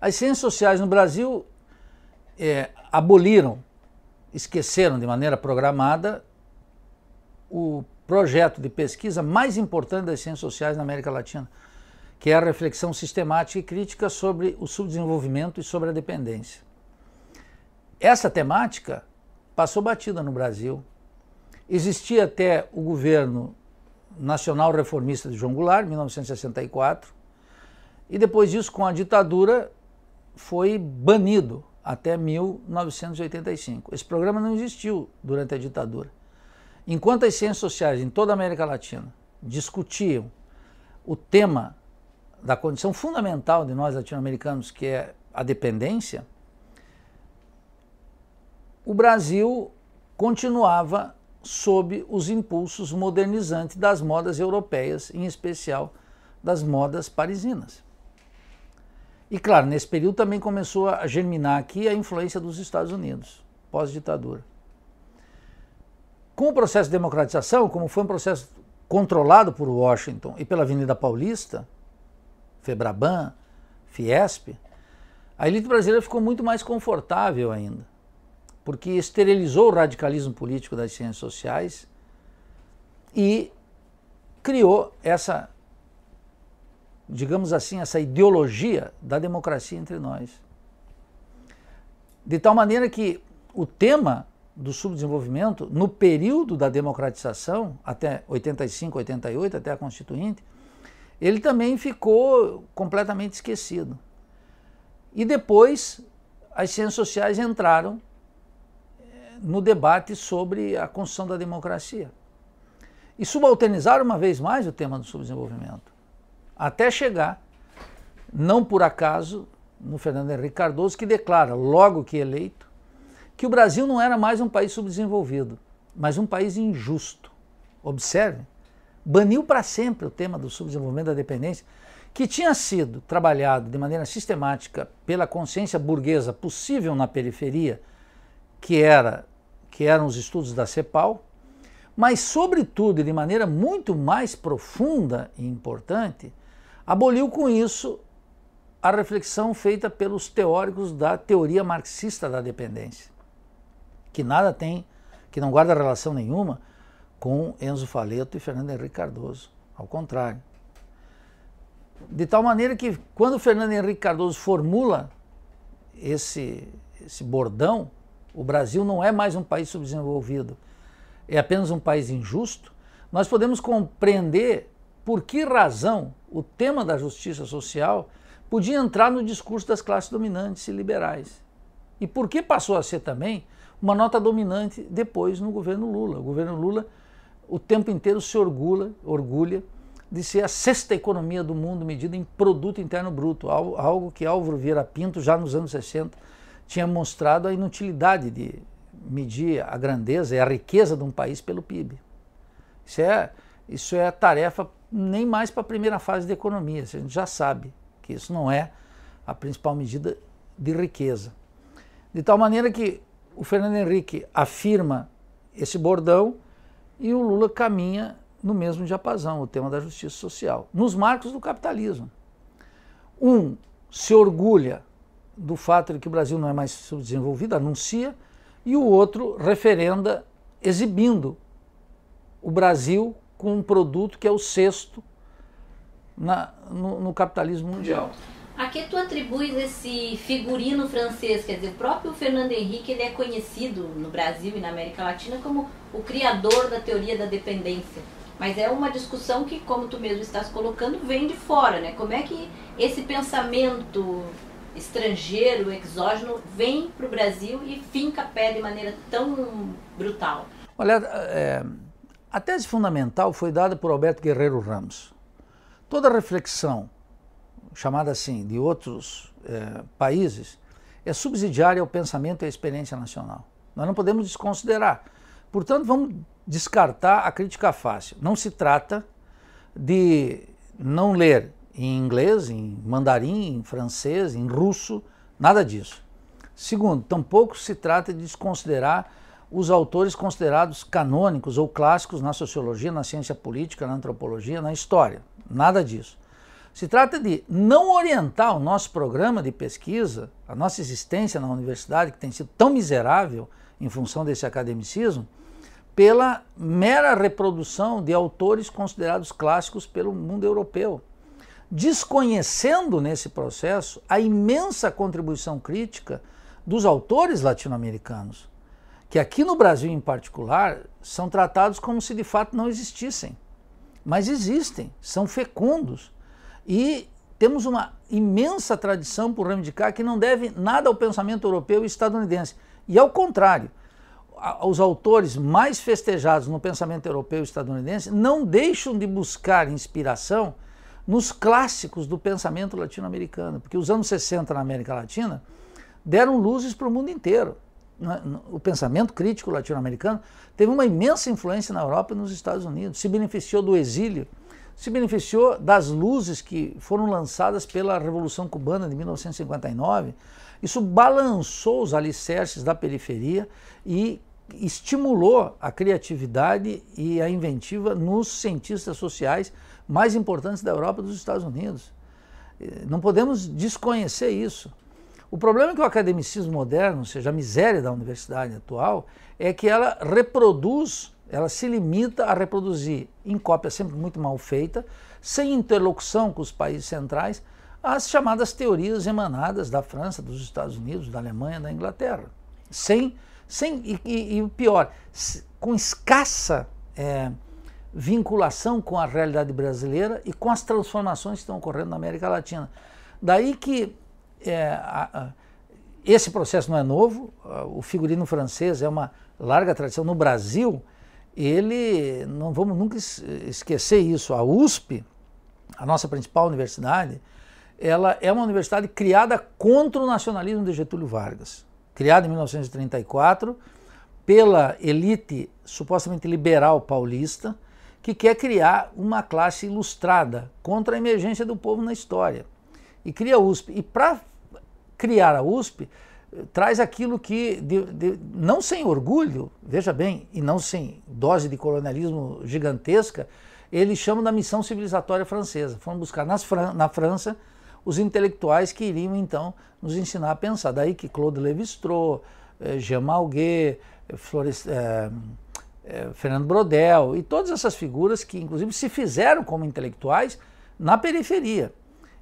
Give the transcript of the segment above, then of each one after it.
As ciências sociais no Brasil aboliram, esqueceram de maneira programada o projeto de pesquisa mais importante das ciências sociais na América Latina, que é a reflexão sistemática e crítica sobre o subdesenvolvimento e sobre a dependência. Essa temática passou batida no Brasil. Existia até o governo nacional reformista de João Goulart, em 1964, e depois disso, com a ditadura, foi banido até 1985. Esse programa não existiu durante a ditadura. Enquanto as ciências sociais em toda a América Latina discutiam o tema da condição fundamental de nós latino-americanos, que é a dependência, o Brasil continuava sob os impulsos modernizantes das modas europeias, em especial das modas parisinas. E claro, nesse período também começou a germinar aqui a influência dos Estados Unidos, pós-ditadura. Com o processo de democratização, como foi um processo controlado por Washington e pela Avenida Paulista, Febraban, Fiesp, a elite brasileira ficou muito mais confortável ainda, porque esterilizou o radicalismo político das ciências sociais e criou essa, digamos assim, essa ideologia da democracia entre nós. De tal maneira que o tema do subdesenvolvimento, no período da democratização, até 85, 88, até a Constituinte, ele também ficou completamente esquecido. E depois as ciências sociais entraram no debate sobre a construção da democracia. E subalternizaram uma vez mais o tema do subdesenvolvimento, até chegar, não por acaso, no Fernando Henrique Cardoso, que declara, logo que eleito, que o Brasil não era mais um país subdesenvolvido, mas um país injusto. Observe, baniu para sempre o tema do subdesenvolvimento da dependência, que tinha sido trabalhado de maneira sistemática pela consciência burguesa possível na periferia, que eram os estudos da CEPAL, mas, sobretudo, e de maneira muito mais profunda e importante, aboliu com isso a reflexão feita pelos teóricos da teoria marxista da dependência, que nada tem, que não guarda relação nenhuma com Enzo Faleto e Fernando Henrique Cardoso, ao contrário. De tal maneira que, quando Fernando Henrique Cardoso formula esse bordão, o Brasil não é mais um país subdesenvolvido, é apenas um país injusto, nós podemos compreender por que razão o tema da justiça social podia entrar no discurso das classes dominantes e liberais. E por que passou a ser também uma nota dominante depois no governo Lula. O governo Lula o tempo inteiro se orgulha de ser a sexta economia do mundo medida em produto interno bruto, algo que Álvaro Vieira Pinto, já nos anos 60, tinha mostrado a inutilidade de medir a grandeza e a riqueza de um país pelo PIB. Isso é tarefa nem mais para a primeira fase da economia, a gente já sabe que isso não é a principal medida de riqueza. De tal maneira que o Fernando Henrique afirma esse bordão e o Lula caminha no mesmo diapasão, o tema da justiça social, nos marcos do capitalismo. Um se orgulha do fato de que o Brasil não é mais subdesenvolvido, anuncia, e o outro referenda exibindo o Brasil com um produto que é o sexto no capitalismo mundial. A que tu atribuis esse figurino francês? Quer dizer, o próprio Fernando Henrique ele é conhecido no Brasil e na América Latina como o criador da teoria da dependência. Mas é uma discussão que, como tu mesmo estás colocando, vem de fora, né? Como é que esse pensamento estrangeiro, exógeno, vem para o Brasil e finca pé de maneira tão brutal? Olha, a tese fundamental foi dada por Alberto Guerreiro Ramos. Toda reflexão, chamada assim, de outros países, é subsidiária ao pensamento e à experiência nacional. Nós não podemos desconsiderar. Portanto, vamos descartar a crítica fácil. Não se trata de não ler em inglês, em mandarim, em francês, em russo, nada disso. Segundo, tampouco se trata de desconsiderar os autores considerados canônicos ou clássicos na sociologia, na ciência política, na antropologia, na história. Nada disso. Se trata de não orientar o nosso programa de pesquisa, a nossa existência na universidade, que tem sido tão miserável em função desse academicismo, pela mera reprodução de autores considerados clássicos pelo mundo europeu, desconhecendo nesse processo a imensa contribuição crítica dos autores latino-americanos, que aqui no Brasil em particular são tratados como se de fato não existissem, mas existem, são fecundos. E temos uma imensa tradição por reivindicar que não deve nada ao pensamento europeu e estadunidense. E ao contrário, os autores mais festejados no pensamento europeu e estadunidense não deixam de buscar inspiração nos clássicos do pensamento latino-americano, porque os anos 60 na América Latina deram luzes para o mundo inteiro. O pensamento crítico latino-americano teve uma imensa influência na Europa e nos Estados Unidos, se beneficiou do exílio, se beneficiou das luzes que foram lançadas pela Revolução Cubana de 1959. Isso balançou os alicerces da periferia e estimulou a criatividade e a inventiva nos cientistas sociais mais importantes da Europa e dos Estados Unidos. Não podemos desconhecer isso. O problema é que o academicismo moderno, ou seja, a miséria da universidade atual, é que ela reproduz, ela se limita a reproduzir em cópia sempre muito mal feita, sem interlocução com os países centrais, as chamadas teorias emanadas da França, dos Estados Unidos, da Alemanha, da Inglaterra. E o pior, com escassa vinculação com a realidade brasileira e com as transformações que estão ocorrendo na América Latina. Daí que esse processo não é novo, o figurino francês é uma larga tradição. No Brasil, não vamos nunca esquecer isso, a USP, a nossa principal universidade, ela é uma universidade criada contra o nacionalismo de Getúlio Vargas, criada em 1934 pela elite supostamente liberal paulista, que quer criar uma classe ilustrada contra a emergência do povo na história. E cria a USP. E para criar a USP, traz aquilo que, não sem orgulho, veja bem, e não sem dose de colonialismo gigantesca, eles chamam da missão civilizatória francesa. Foram buscar na França os intelectuais que iriam, então, nos ensinar a pensar. Daí que Claude Lévi-Strauss, Jean Malguet, Fernando Brodel e todas essas figuras que, inclusive, se fizeram como intelectuais na periferia.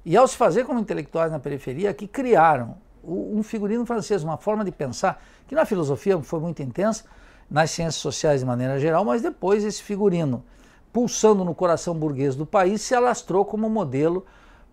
E ao se fazer como intelectuais na periferia, que criaram um figurino francês, uma forma de pensar, que na filosofia foi muito intensa, nas ciências sociais de maneira geral, mas depois esse figurino, pulsando no coração burguês do país, se alastrou como modelo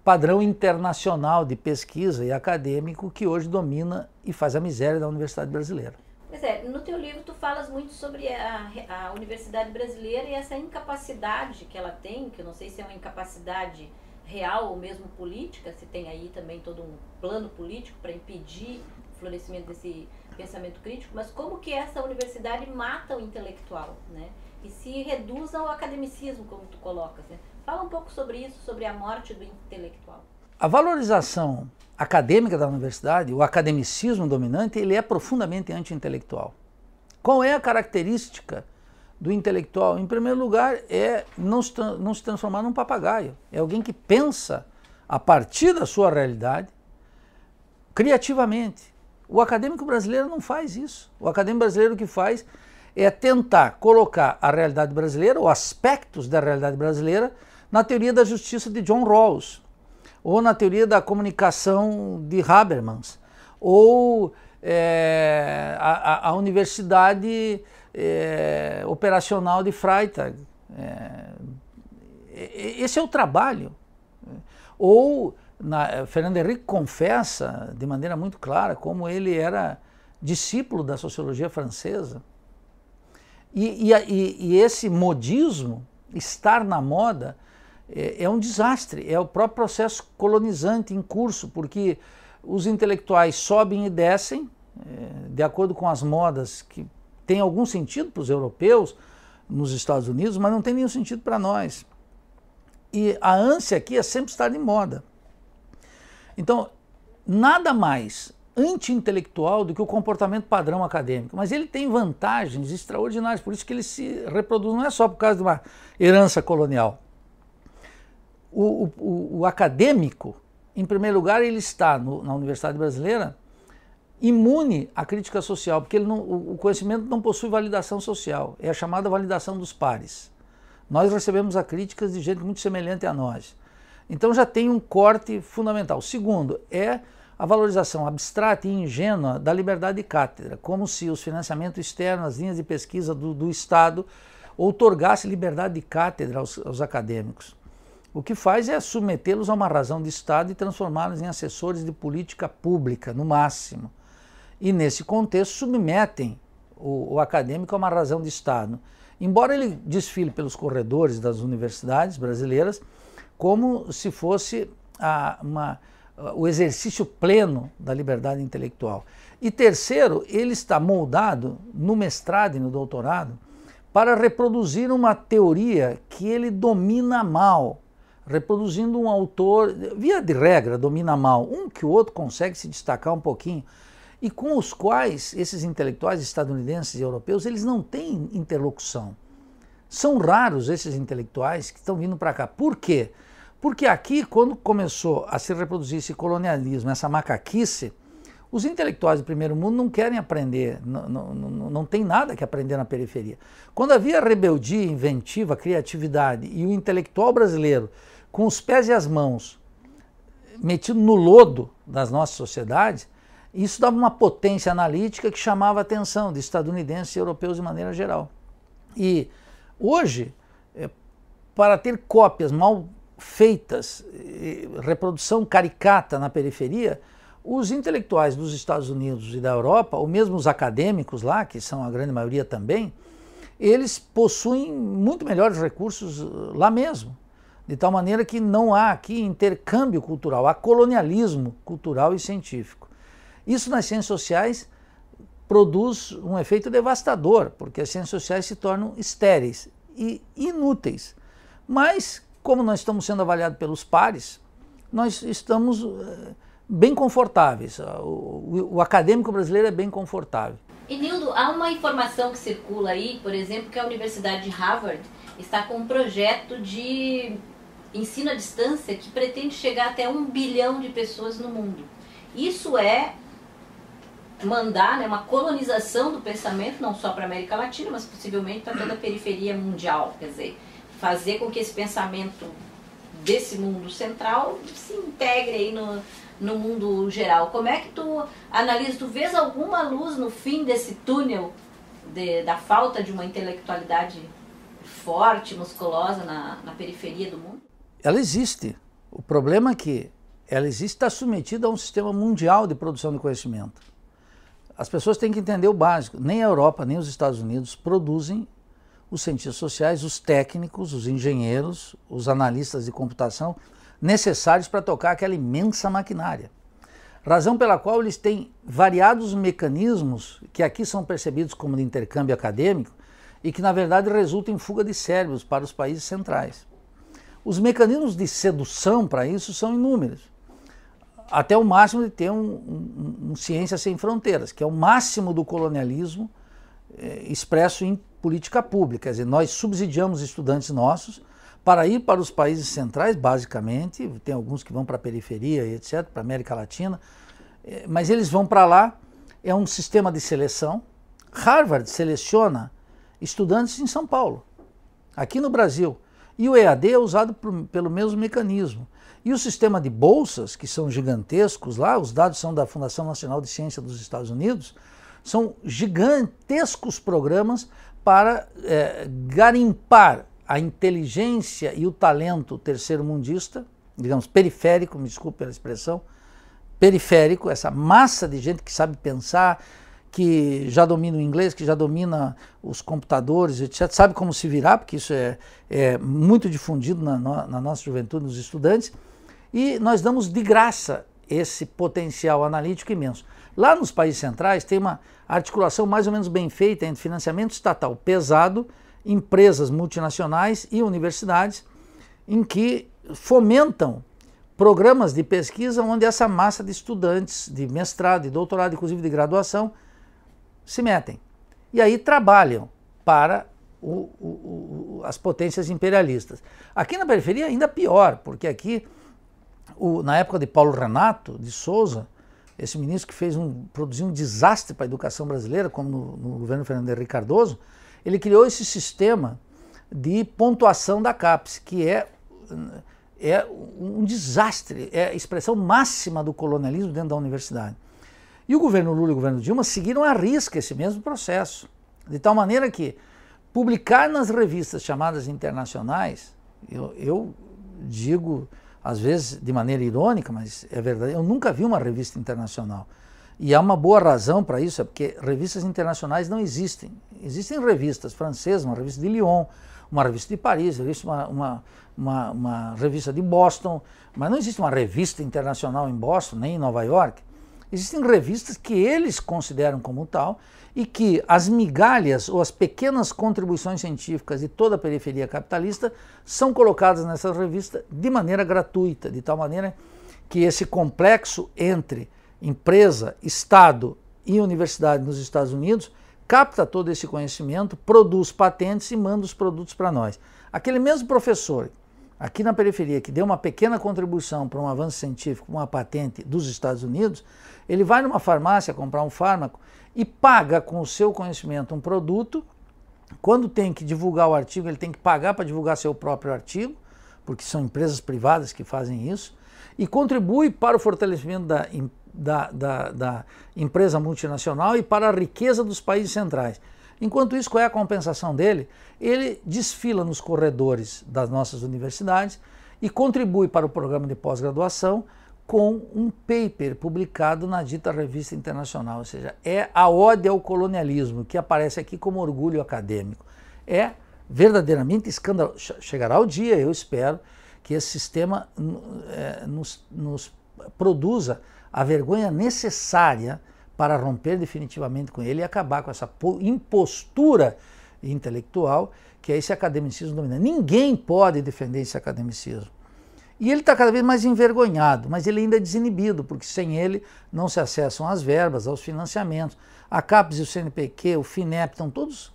padrão internacional de pesquisa e acadêmico que hoje domina e faz a miséria da universidade brasileira. Pois é, no teu livro tu falas muito sobre a universidade brasileira e essa incapacidade que ela tem, que eu não sei se é uma incapacidade real ou mesmo política, se tem aí também todo um plano político para impedir o florescimento desse pensamento crítico, mas como que essa universidade mata o intelectual, né? E se reduz ao academicismo, como tu colocas, né? Fala um pouco sobre isso, sobre a morte do intelectual. A valorização acadêmica da universidade, o academicismo dominante, ele é profundamente anti-intelectual. Qual é a característica do intelectual? Em primeiro lugar, é não se transformar num papagaio. É alguém que pensa a partir da sua realidade, criativamente. O acadêmico brasileiro não faz isso. O acadêmico brasileiro o que faz é tentar colocar a realidade brasileira, ou aspectos da realidade brasileira, na teoria da justiça de John Rawls, ou na teoria da comunicação de Habermas, ou a universidade operacional de Freytag. Esse é o trabalho. Ou Fernando Henrique confessa de maneira muito clara como ele era discípulo da sociologia francesa. E esse modismo, estar na moda, é um desastre, é o próprio processo colonizante em curso, porque os intelectuais sobem e descem, de acordo com as modas que têm algum sentido para os europeus, nos Estados Unidos, mas não tem nenhum sentido para nós. E a ânsia aqui é sempre estar de moda. Então, nada mais anti-intelectual do que o comportamento padrão acadêmico, mas ele tem vantagens extraordinárias, por isso que ele se reproduz, não é só por causa de uma herança colonial. o acadêmico, em primeiro lugar, ele está na Universidade Brasileira imune à crítica social, porque o conhecimento não possui validação social, é a chamada validação dos pares. Nós recebemos as críticas de gente muito semelhante a nós. Então já tem um corte fundamental. Segundo, é a valorização abstrata e ingênua da liberdade de cátedra, como se os financiamentos externos, as linhas de pesquisa do Estado, outorgasse liberdade de cátedra aos acadêmicos. O que faz é submetê-los a uma razão de Estado e transformá-los em assessores de política pública, no máximo. E nesse contexto submetem o acadêmico a uma razão de Estado. Embora ele desfile pelos corredores das universidades brasileiras como se fosse o exercício pleno da liberdade intelectual. E terceiro, ele está moldado no mestrado e no doutorado para reproduzir uma teoria que ele domina mal, reproduzindo um autor, via de regra, domina mal, um que o outro consegue se destacar um pouquinho, e com os quais esses intelectuais estadunidenses e europeus, eles não têm interlocução. São raros esses intelectuais que estão vindo para cá. Por quê? Porque aqui, quando começou a se reproduzir esse colonialismo, essa macaquice, os intelectuais do primeiro mundo não querem aprender, não tem nada que aprender na periferia. Quando havia rebeldia, inventiva, criatividade e o intelectual brasileiro, com os pés e as mãos metido no lodo das nossas sociedades, isso dava uma potência analítica que chamava a atenção de estadunidenses e europeus de maneira geral. E hoje, para ter cópias mal feitas, reprodução caricata na periferia, os intelectuais dos Estados Unidos e da Europa, ou mesmo os acadêmicos lá, que são a grande maioria também, eles possuem muito melhores recursos lá mesmo. De tal maneira que não há aqui intercâmbio cultural, há colonialismo cultural e científico. Isso nas ciências sociais produz um efeito devastador, porque as ciências sociais se tornam estéreis e inúteis. Mas, como nós estamos sendo avaliados pelos pares, nós estamos bem confortáveis. O acadêmico brasileiro é bem confortável. E Nildo, há uma informação que circula aí, por exemplo, que a Universidade de Harvard está com um projeto de ensino à distância que pretende chegar até 1 bilhão de pessoas no mundo. Isso é mandar, né, uma colonização do pensamento, não só para a América Latina, mas possivelmente para toda a periferia mundial. Quer dizer, fazer com que esse pensamento desse mundo central se integre aí no mundo geral. Como é que tu analisa, tu vês alguma luz no fim desse túnel da falta de uma intelectualidade forte, musculosa na periferia do mundo? Ela existe. O problema é que ela existe, está submetida a um sistema mundial de produção de conhecimento. As pessoas têm que entender o básico. Nem a Europa, nem os Estados Unidos produzem os cientistas sociais, os técnicos, os engenheiros, os analistas de computação necessários para tocar aquela imensa maquinária. Razão pela qual eles têm variados mecanismos que aqui são percebidos como de intercâmbio acadêmico e que na verdade resultam em fuga de cérebros para os países centrais. Os mecanismos de sedução para isso são inúmeros, até o máximo de ter um Ciência Sem Fronteiras, que é o máximo do colonialismo expresso em política pública. Quer dizer, nós subsidiamos estudantes nossos para ir para os países centrais, basicamente, tem alguns que vão para a periferia e etc., para a América Latina, mas eles vão para lá, é um sistema de seleção. Harvard seleciona estudantes em São Paulo, aqui no Brasil, e o EAD é usado pelo mesmo mecanismo. E o sistema de bolsas, que são gigantescos lá, os dados são da Fundação Nacional de Ciência dos Estados Unidos, são gigantescos programas para garimpar a inteligência e o talento terceiro-mundista, digamos, periférico, me desculpe pela expressão, periférico, essa massa de gente que sabe pensar, que já domina o inglês, que já domina os computadores, etc., sabe como se virar, porque isso é muito difundido na nossa juventude, nos estudantes, e nós damos de graça esse potencial analítico imenso. Lá nos países centrais tem uma articulação mais ou menos bem feita entre financiamento estatal pesado, empresas multinacionais e universidades, em que fomentam programas de pesquisa onde essa massa de estudantes de mestrado, de doutorado, inclusive de graduação, se metem. E aí trabalham para as potências imperialistas. Aqui na periferia ainda pior, porque aqui, na época de Paulo Renato de Souza, esse ministro que produziu um desastre para a educação brasileira, como no governo Fernando Henrique Cardoso, ele criou esse sistema de pontuação da CAPES, que é um desastre, é a expressão máxima do colonialismo dentro da universidade. E o governo Lula e o governo Dilma seguiram à risca esse mesmo processo, de tal maneira que publicar nas revistas chamadas internacionais, eu digo às vezes de maneira irônica, mas é verdade, eu nunca vi uma revista internacional. E há uma boa razão para isso, é porque revistas internacionais não existem. Existem revistas francesas, uma revista de Lyon, uma revista de Paris, uma revista de Boston, mas não existe uma revista internacional em Boston, nem em Nova York. Existem revistas que eles consideram como tal e que as migalhas ou as pequenas contribuições científicas de toda a periferia capitalista são colocadas nessas revistas de maneira gratuita, de tal maneira que esse complexo entre empresa, Estado e universidade nos Estados Unidos capta todo esse conhecimento, produz patentes e manda os produtos para nós. Aquele mesmo professor aqui na periferia que deu uma pequena contribuição para um avanço científico, uma patente dos Estados Unidos, ele vai numa farmácia comprar um fármaco e paga com o seu conhecimento um produto. Quando tem que divulgar o artigo, ele tem que pagar para divulgar seu próprio artigo, porque são empresas privadas que fazem isso, e contribui para o fortalecimento da empresa multinacional e para a riqueza dos países centrais. Enquanto isso, qual é a compensação dele? Ele desfila nos corredores das nossas universidades e contribui para o programa de pós-graduação com um paper publicado na dita revista internacional, ou seja, é a ode ao colonialismo, que aparece aqui como orgulho acadêmico. É verdadeiramente escandaloso. Chegará o dia, eu espero, que esse sistema nos produza a vergonha necessária para romper definitivamente com ele e acabar com essa impostura intelectual que é esse academicismo dominante. Ninguém pode defender esse academicismo. E ele está cada vez mais envergonhado, mas ele ainda é desinibido, porque sem ele não se acessam às verbas, aos financiamentos. A CAPES e o CNPq, o FINEP, estão todos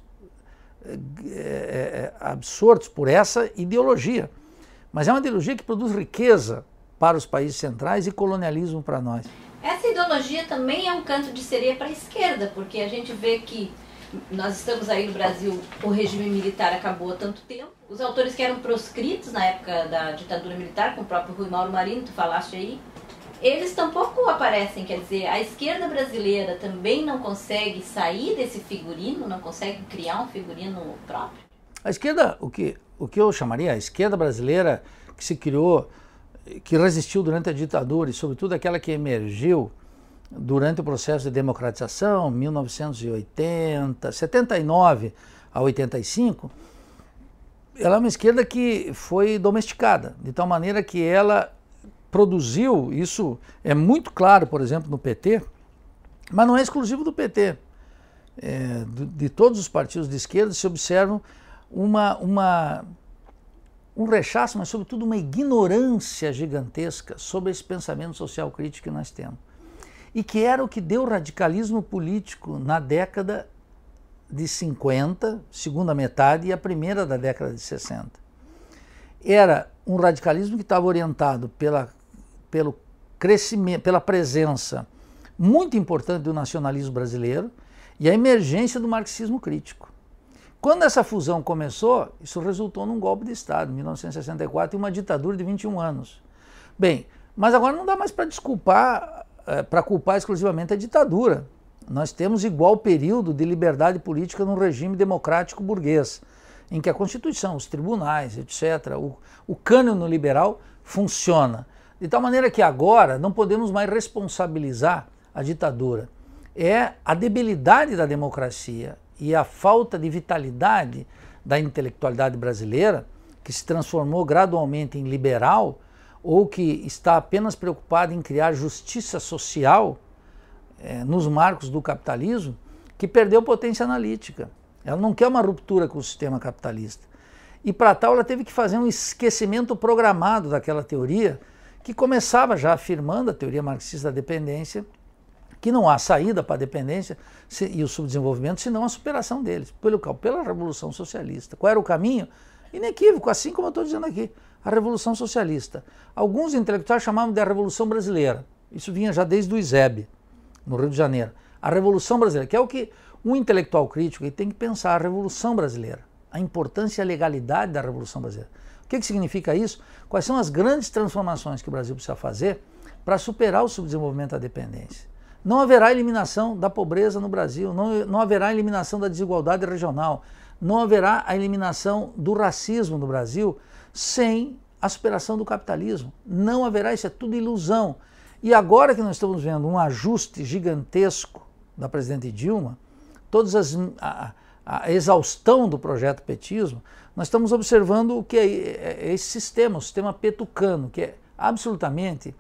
absortos por essa ideologia. Mas é uma ideologia que produz riqueza para os países centrais e colonialismo para nós. Essa ideologia também é um canto de sereia para a esquerda, porque a gente vê que nós estamos aí no Brasil, o regime militar acabou há tanto tempo. Os autores que eram proscritos na época da ditadura militar, como o próprio Rui Mauro Marinho, tu falaste aí, eles tampouco aparecem, quer dizer, a esquerda brasileira também não consegue sair desse figurino, não consegue criar um figurino próprio? A esquerda, o que eu chamaria a esquerda brasileira que se criou, que resistiu durante a ditadura e sobretudo aquela que emergiu durante o processo de democratização, 1980, 79 a 85, ela é uma esquerda que foi domesticada, de tal maneira que ela produziu, isso é muito claro, por exemplo, no PT, mas não é exclusivo do PT. De todos os partidos de esquerda se observa um rechaço, mas sobretudo uma ignorância gigantesca sobre esse pensamento social crítico que nós temos. E que era o que deu radicalismo político na década de 50, segunda metade, e a primeira da década de 60. Era um radicalismo que estava orientado pelo crescimento, pela presença muito importante do nacionalismo brasileiro e a emergência do marxismo crítico. Quando essa fusão começou, isso resultou num golpe de Estado, em 1964, e uma ditadura de 21 anos. Bem, mas agora não dá mais para culpar exclusivamente a ditadura. Nós temos igual período de liberdade política num regime democrático burguês, em que a Constituição, os tribunais, etc., o cânone liberal funciona. De tal maneira que agora não podemos mais responsabilizar a ditadura. É a debilidade da democracia e a falta de vitalidade da intelectualidade brasileira, que se transformou gradualmente em liberal, ou que está apenas preocupada em criar justiça social nos marcos do capitalismo, que perdeu potência analítica. Ela não quer uma ruptura com o sistema capitalista. E para tal ela teve que fazer um esquecimento programado daquela teoria, que começava já afirmando a teoria marxista da dependência, que não há saída para a dependência e o subdesenvolvimento, senão a superação deles, pela Revolução Socialista. Qual era o caminho? inequívoco, assim como eu estou dizendo aqui, a Revolução Socialista. Alguns intelectuais chamavam de a Revolução Brasileira. Isso vinha já desde o ISEB, no Rio de Janeiro. A Revolução Brasileira, que é o que um intelectual crítico tem que pensar, a Revolução Brasileira, a importância e a legalidade da Revolução Brasileira. O que significa isso? Quais são as grandes transformações que o Brasil precisa fazer para superar o subdesenvolvimento e a dependência? Não haverá eliminação da pobreza no Brasil, não haverá eliminação da desigualdade regional, não haverá a eliminação do racismo no Brasil sem a superação do capitalismo. Não haverá, isso é tudo ilusão. E agora que nós estamos vendo um ajuste gigantesco da presidente Dilma, a exaustão do projeto petismo, nós estamos observando o que é esse sistema, o sistema petucano, que é absolutamente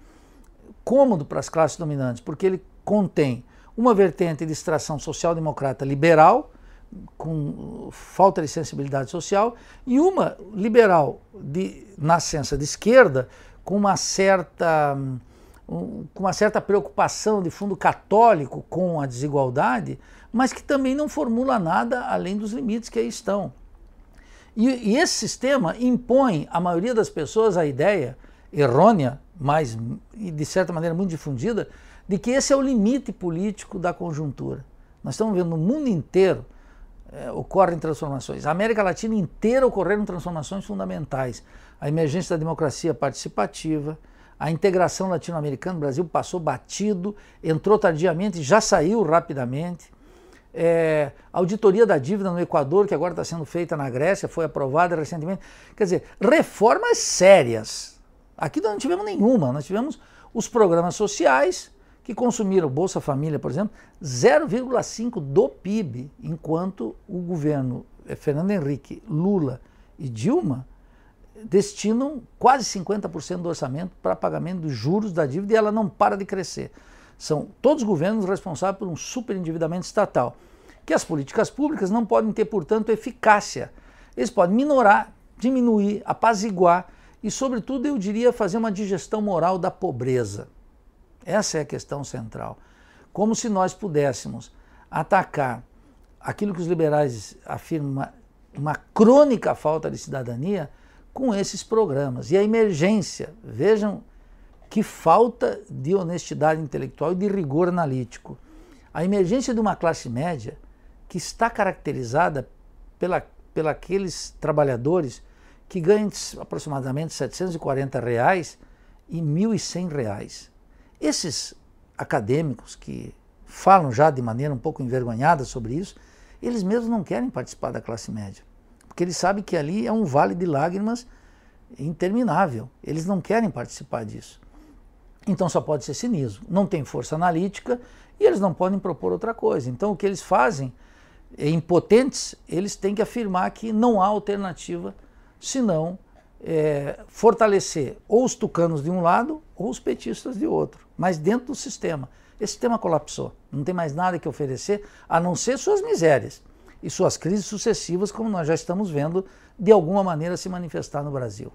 cômodo para as classes dominantes, porque ele contém uma vertente de extração social-democrata liberal, com falta de sensibilidade social, e uma liberal de nascença de esquerda, com uma certa preocupação de fundo católico com a desigualdade, mas que também não formula nada além dos limites que aí estão. E esse sistema impõe à maioria das pessoas a ideia errônea, mas e de certa maneira muito difundida, de que esse é o limite político da conjuntura. Nós estamos vendo no mundo inteiro ocorrem transformações. A América Latina inteira ocorreram transformações fundamentais. A emergência da democracia participativa, a integração latino-americana, o Brasil passou batido, entrou tardiamente, já saiu rapidamente. A auditoria da dívida no Equador, que agora está sendo feita na Grécia, foi aprovada recentemente. Quer dizer, reformas sérias. Aqui nós não tivemos nenhuma, nós tivemos os programas sociais, que consumiram, Bolsa Família, por exemplo, 0,5% do PIB, enquanto o governo Fernando Henrique, Lula e Dilma destinam quase 50% do orçamento para pagamento dos juros da dívida e ela não para de crescer. São todos os governos responsáveis por um superendividamento estatal, que as políticas públicas não podem ter, portanto, eficácia. Eles podem minorar, diminuir, apaziguar e, sobretudo, eu diria, fazer uma digestão moral da pobreza. Essa é a questão central. Como se nós pudéssemos atacar aquilo que os liberais afirmam, uma crônica falta de cidadania, com esses programas. E a emergência, vejam que falta de honestidade intelectual e de rigor analítico. A emergência de uma classe média que está caracterizada aqueles trabalhadores que ganham aproximadamente R$ 740 e R$ 1.100. Esses acadêmicos que falam já de maneira um pouco envergonhada sobre isso, eles mesmos não querem participar da classe média, porque eles sabem que ali é um vale de lágrimas interminável. Eles não querem participar disso. Então só pode ser cinismo. Não tem força analítica e eles não podem propor outra coisa. Então o que eles fazem, impotentes, eles têm que afirmar que não há alternativa senão fortalecer ou os tucanos de um lado ou os petistas de outro, mas dentro do sistema. Esse sistema colapsou, não tem mais nada que oferecer, a não ser suas misérias e suas crises sucessivas, como nós já estamos vendo de alguma maneira se manifestar no Brasil.